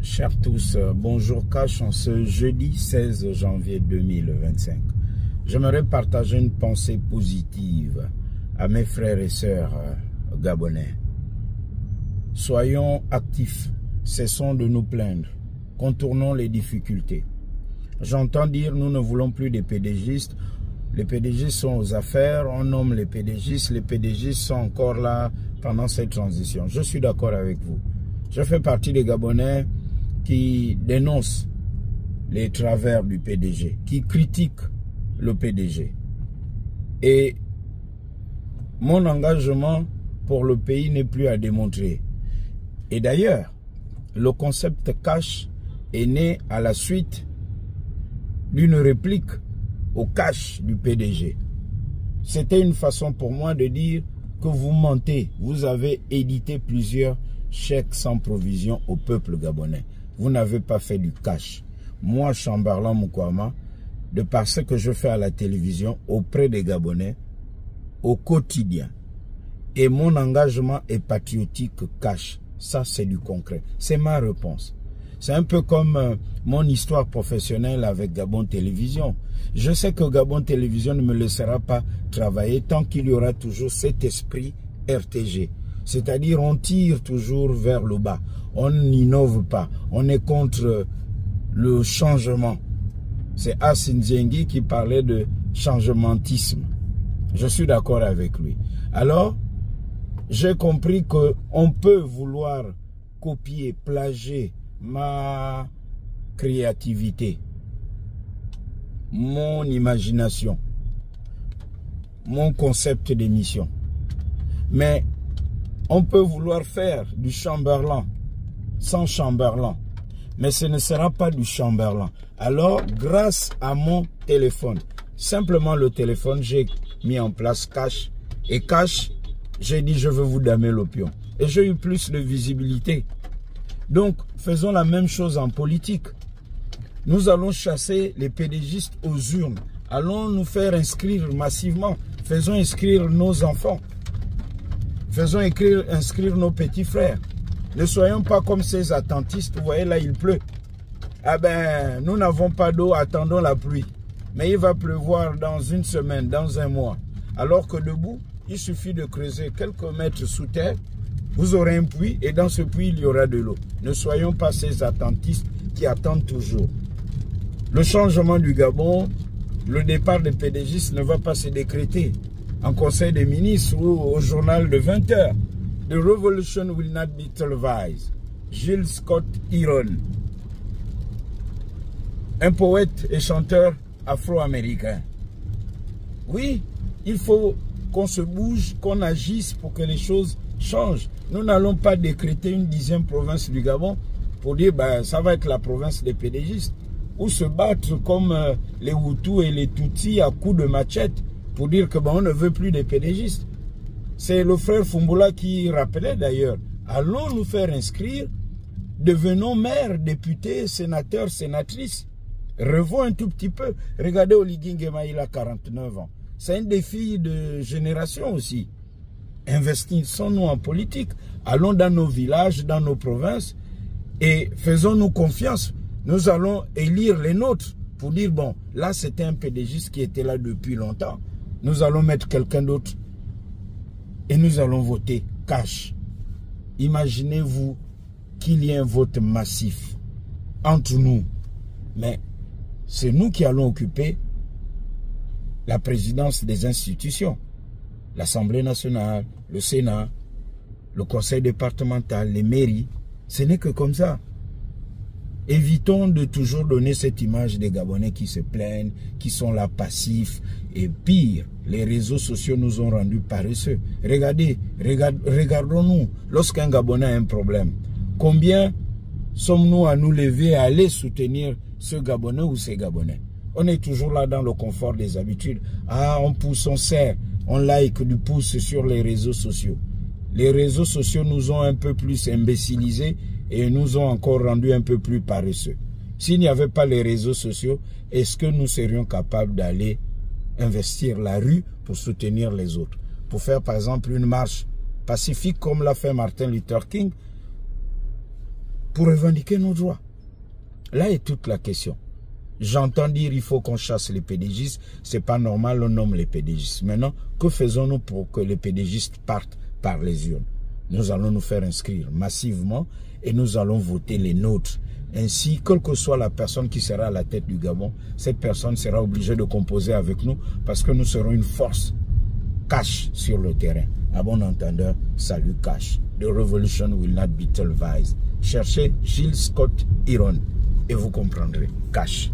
Chers tous, bonjour Cash en ce jeudi 16 janvier 2025. J'aimerais partager une pensée positive à mes frères et sœurs gabonais. Soyons actifs, cessons de nous plaindre, contournons les difficultés. J'entends dire nous ne voulons plus des PDGistes. Les PDGistes sont aux affaires, on nomme les PDGistes sont encore là pendant cette transition. Je suis d'accord avec vous. Je fais partie des Gabonais qui dénoncent les travers du PDG, qui critiquent le PDG. Et mon engagement pour le pays n'est plus à démontrer. Et d'ailleurs, le concept cash est né à la suite d'une réplique au cash du PDG. C'était une façon pour moi de dire que vous mentez. Vous avez édité plusieurs chèques sans provision au peuple gabonais. Vous n'avez pas fait du cash. Moi, Chamberlain Mukwama, de par ce que je fais à la télévision auprès des Gabonais, au quotidien, et mon engagement est patriotique cash. Ça, c'est du concret. C'est ma réponse. C'est un peu comme mon histoire professionnelle avec Gabon Télévision. Je sais que Gabon Télévision ne me laissera pas travailler tant qu'il y aura toujours cet esprit RTG. C'est-à-dire on tire toujours vers le bas. On n'innove pas. On est contre le changement. C'est Assine Zengi qui parlait de changementisme. Je suis d'accord avec lui. Alors, j'ai compris qu'on peut vouloir copier, plagier ma créativité, mon imagination, mon concept d'émission. Mais on peut vouloir faire du Chamberlain sans Chamberlain. Mais ce ne sera pas du Chamberlain. Alors, grâce à mon téléphone, simplement le téléphone, j'ai mis en place Cash. Et Cash, j'ai dit, je veux vous damer l'opium. Et j'ai eu plus de visibilité. Donc, faisons la même chose en politique. Nous allons chasser les PDGistes aux urnes. Allons nous faire inscrire massivement. Faisons inscrire nos enfants. Faisons inscrire nos petits frères. Ne soyons pas comme ces attentistes. Vous voyez, là, il pleut. Ah ben, nous n'avons pas d'eau, attendons la pluie. Mais il va pleuvoir dans une semaine, dans un mois. Alors que debout, il suffit de creuser quelques mètres sous terre. Vous aurez un puits et dans ce puits, il y aura de l'eau. Ne soyons pas ces attentistes qui attendent toujours. Le changement du Gabon, le départ des PDGistes ne va pas se décréter en Conseil des ministres ou au journal de 20 h. The revolution will not be televised. Gilles Scott Heron, un poète et chanteur afro-américain. Oui, il faut qu'on se bouge, qu'on agisse pour que les choses changent. Nous n'allons pas décréter une 10e province du Gabon pour dire ben, ça va être la province des PDGistes. Ou se battre comme les Hutus et les Tutsis à coups de machette pour dire que ben, on ne veut plus des PDGistes. C'est le frère Fumboula qui rappelait d'ailleurs. Allons nous faire inscrire, devenons maires, députés, sénateurs, sénatrices. Revons un tout petit peu. Regardez Oligui Nguema, il a 49 ans. C'est un défi de génération aussi. Investissons-nous en politique. Allons dans nos villages, dans nos provinces et faisons-nous confiance. Nous allons élire les nôtres pour dire, bon, là c'était un PDGiste qui était là depuis longtemps. Nous allons mettre quelqu'un d'autre et nous allons voter cash. Imaginez-vous qu'il y ait un vote massif entre nous. Mais c'est nous qui allons occuper la présidence des institutions. L'Assemblée nationale, le Sénat, le conseil départemental, les mairies. Ce n'est que comme ça. Évitons de toujours donner cette image des Gabonais qui se plaignent, qui sont là passifs. Et pire, les réseaux sociaux nous ont rendus paresseux. Regardons-nous, lorsqu'un Gabonais a un problème, combien sommes-nous à nous lever, à aller soutenir ce Gabonais ou ces Gabonais? On est toujours là dans le confort des habitudes. Ah, on pousse, on serre, on like du pouce sur les réseaux sociaux. Les réseaux sociaux nous ont un peu plus imbécilisés et nous ont encore rendus un peu plus paresseux. S'il n'y avait pas les réseaux sociaux, est-ce que nous serions capables d'aller investir la rue pour soutenir les autres? Pour faire par exemple une marche pacifique comme l'a fait Martin Luther King pour revendiquer nos droits. Là est toute la question. J'entends dire il faut qu'on chasse les pédégistes. C'est pas normal, on nomme les pédégistes. Maintenant, que faisons-nous pour que les pédégistes partent par les urnes? Nous allons nous faire inscrire massivement et nous allons voter les nôtres. Ainsi, quelle que soit la personne qui sera à la tête du Gabon, cette personne sera obligée de composer avec nous parce que nous serons une force cash sur le terrain. À bon entendeur, salut cash. The revolution will not be televised. Cherchez Gilles Scott Iron et vous comprendrez. Cash.